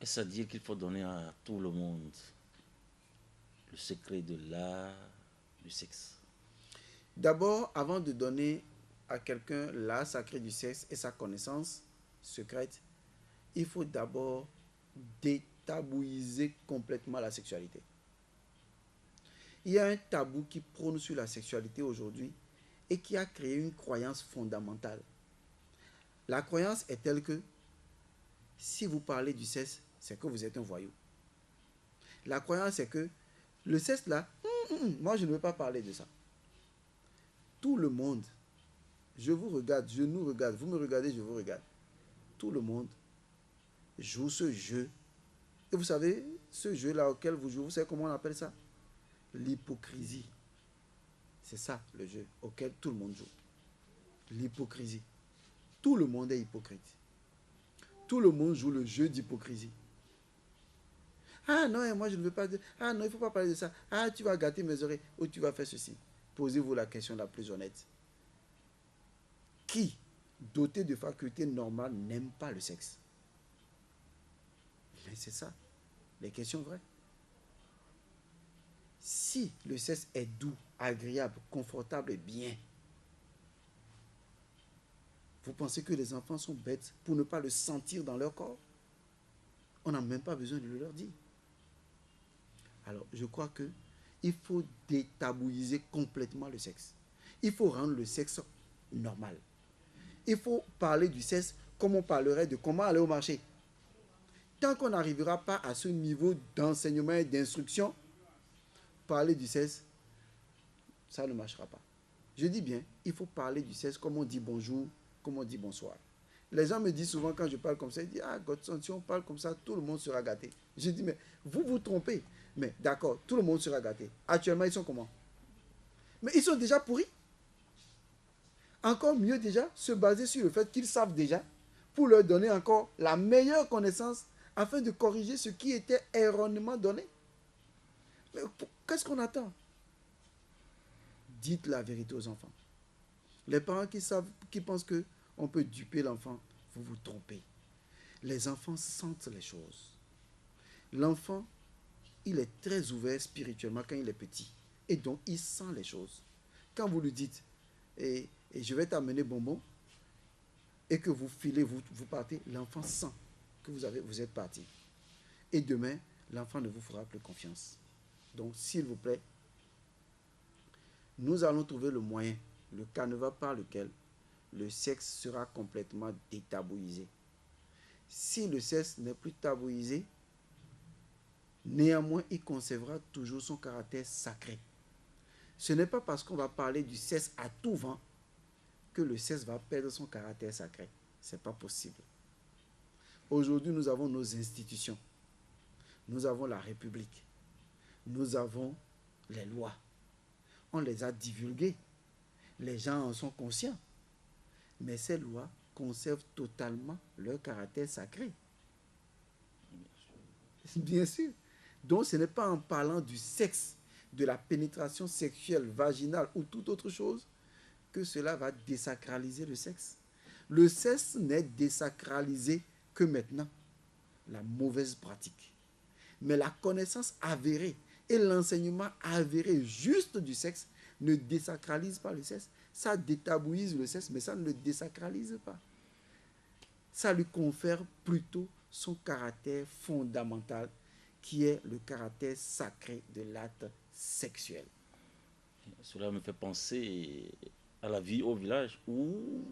Est-ce à dire qu'il faut donner à tout le monde le secret de l'art du sexe? D'abord, avant de donner à quelqu'un l'art sacré du sexe et sa connaissance secrète, il faut d'abord détabouiser complètement la sexualité. Il y a un tabou qui prône sur la sexualité aujourd'hui et qui a créé une croyance fondamentale. La croyance est telle que si vous parlez du sexe, c'est que vous êtes un voyou. La croyance est que le sexe là, moi je ne veux pas parler de ça. Tout le monde, je vous regarde, je nous regarde, vous me regardez, je vous regarde. Tout le monde joue ce jeu. Et vous savez, ce jeu-là auquel vous jouez, vous savez comment on appelle ça? L'hypocrisie. C'est ça le jeu auquel tout le monde joue. L'hypocrisie. Tout le monde est hypocrite. Tout le monde joue le jeu d'hypocrisie. Ah non, moi je ne veux pas. Ah non, il ne faut pas parler de ça. Ah, tu vas gâter mes oreilles ou tu vas faire ceci. Posez-vous la question la plus honnête. Qui, doté de facultés normales, n'aime pas le sexe? Mais c'est ça, les questions vraies. Si le sexe est doux, agréable, confortable et bien, vous pensez que les enfants sont bêtes pour ne pas le sentir dans leur corps? On n'a même pas besoin de le leur dire. Alors, je crois que il faut détabouiser complètement le sexe. Il faut rendre le sexe normal. Il faut parler du sexe comme on parlerait de comment aller au marché. Tant qu'on n'arrivera pas à ce niveau d'enseignement et d'instruction, parler du sexe, ça ne marchera pas. Je dis bien, il faut parler du sexe comme on dit bonjour, comme on dit bonsoir. Les gens me disent souvent quand je parle comme ça, ils disent, ah Godson, si on parle comme ça, tout le monde sera gâté. Je dis, mais vous vous trompez. Mais d'accord, tout le monde sera gâté. Actuellement, ils sont comment? Mais ils sont déjà pourris. Encore mieux déjà, se baser sur le fait qu'ils savent déjà pour leur donner encore la meilleure connaissance afin de corriger ce qui était erronément donné. Mais qu'est-ce qu'on attend? Dites la vérité aux enfants. Les parents qui pensent qu'on peut duper l'enfant, vous vous trompez. Les enfants sentent les choses. L'enfant, il est très ouvert spirituellement quand il est petit. Et donc, il sent les choses. Quand vous lui dites, et je vais t'amener bonbon, et que vous filez, vous partez, l'enfant sent que vous êtes parti. Et demain, l'enfant ne vous fera plus confiance. Donc, s'il vous plaît, nous allons trouver le moyen, le canevas par lequel le sexe sera complètement détabouisé. Si le sexe n'est plus tabouisé, néanmoins, il conservera toujours son caractère sacré. Ce n'est pas parce qu'on va parler du sexe à tout vent que le sexe va perdre son caractère sacré. Ce n'est pas possible. Aujourd'hui, nous avons nos institutions. Nous avons la République. Nous avons les lois. On les a divulguées. Les gens en sont conscients. Mais ces lois conservent totalement leur caractère sacré. Bien sûr. Donc ce n'est pas en parlant du sexe, de la pénétration sexuelle, vaginale ou toute autre chose que cela va désacraliser le sexe. Le sexe n'est désacralisé que maintenant. La mauvaise pratique. Mais la connaissance avérée et l'enseignement avéré juste du sexe ne désacralise pas le sexe. Ça détabouise le sexe, mais ça ne le désacralise pas. Ça lui confère plutôt son caractère fondamental, qui est le caractère sacré de l'acte sexuel. Cela me fait penser à la vie au village où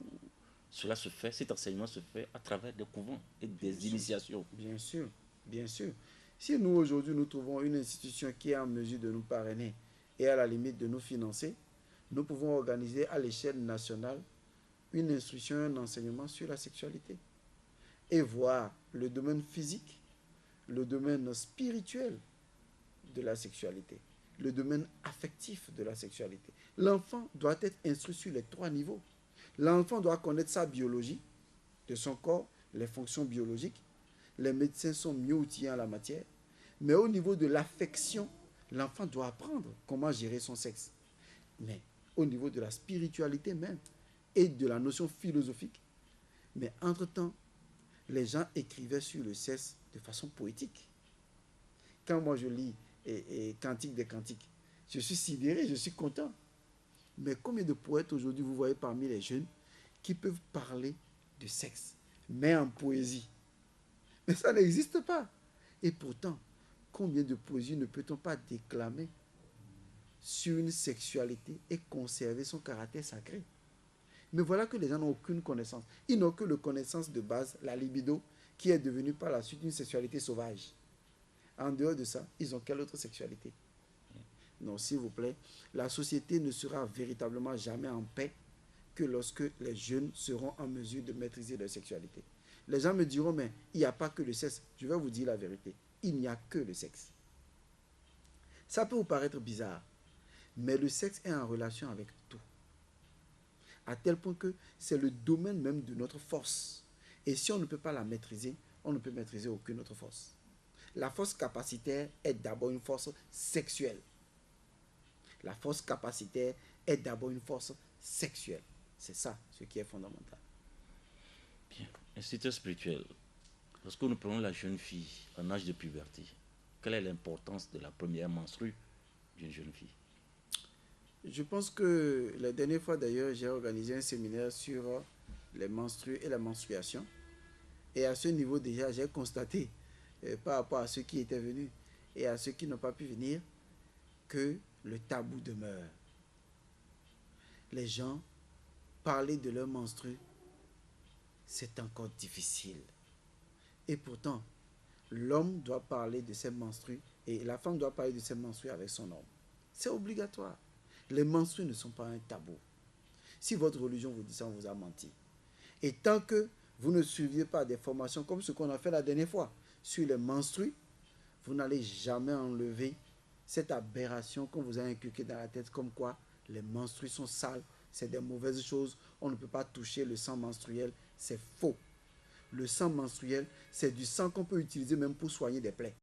cela se fait, cet enseignement se fait à travers des couvents et des initiations. Bien sûr, bien sûr. Si nous, aujourd'hui, nous trouvons une institution qui est en mesure de nous parrainer et à la limite de nous financer, nous pouvons organiser à l'échelle nationale une instruction, un enseignement sur la sexualité et voir le domaine physique, le domaine spirituel de la sexualité, le domaine affectif de la sexualité. L'enfant doit être instruit sur les 3 niveaux. L'enfant doit connaître sa biologie, de son corps, les fonctions biologiques. Les médecins sont mieux outillés en la matière. Mais au niveau de l'affection, l'enfant doit apprendre comment gérer son sexe. Mais au niveau de la spiritualité même et de la notion philosophique. Mais entre-temps, les gens écrivaient sur le sexe de façon poétique. Quand moi je lis Cantique des Cantiques, je suis sidéré, je suis content. Mais combien de poètes aujourd'hui vous voyez parmi les jeunes qui peuvent parler de sexe, mais en poésie? Mais ça n'existe pas. Et pourtant, combien de poésie ne peut-on pas déclamer sur une sexualité et conserver son caractère sacré? Mais voilà que les gens n'ont aucune connaissance. Ils n'ont que la connaissance de base, la libido, qui est devenue par la suite une sexualité sauvage. En dehors de ça, ils ont quelle autre sexualité? Non, s'il vous plaît, la société ne sera véritablement jamais en paix que lorsque les jeunes seront en mesure de maîtriser leur sexualité. Les gens me diront, mais il n'y a pas que le sexe. Je vais vous dire la vérité. Il n'y a que le sexe. Ça peut vous paraître bizarre, mais le sexe est en relation avec tout. À tel point que c'est le domaine même de notre force. Et si on ne peut pas la maîtriser, on ne peut maîtriser aucune autre force. La force capacitaire est d'abord une force sexuelle. La force capacitaire est d'abord une force sexuelle. C'est ça ce qui est fondamental. Bien. Instituteur spirituel, lorsque nous prenons la jeune fille en âge de puberté, quelle est l'importance de la première menstrue d'une jeune fille? Je pense que la dernière fois d'ailleurs, j'ai organisé un séminaire sur les menstrues et la menstruation. Et à ce niveau déjà, j'ai constaté, par rapport à ceux qui étaient venus et à ceux qui n'ont pas pu venir, que le tabou demeure. Les gens, parler de leur menstru, c'est encore difficile. Et pourtant, l'homme doit parler de ses menstrues et la femme doit parler de ses menstrues avec son homme. C'est obligatoire. Les menstrues ne sont pas un tabou. Si votre religion vous dit ça, on vous a menti. Et tant que vous ne suiviez pas des formations comme ce qu'on a fait la dernière fois sur les menstrues, vous n'allez jamais enlever cette aberration qu'on vous a inculquée dans la tête comme quoi les menstrues sont sales, c'est des mauvaises choses, on ne peut pas toucher le sang menstruel, c'est faux. Le sang menstruel, c'est du sang qu'on peut utiliser même pour soigner des plaies.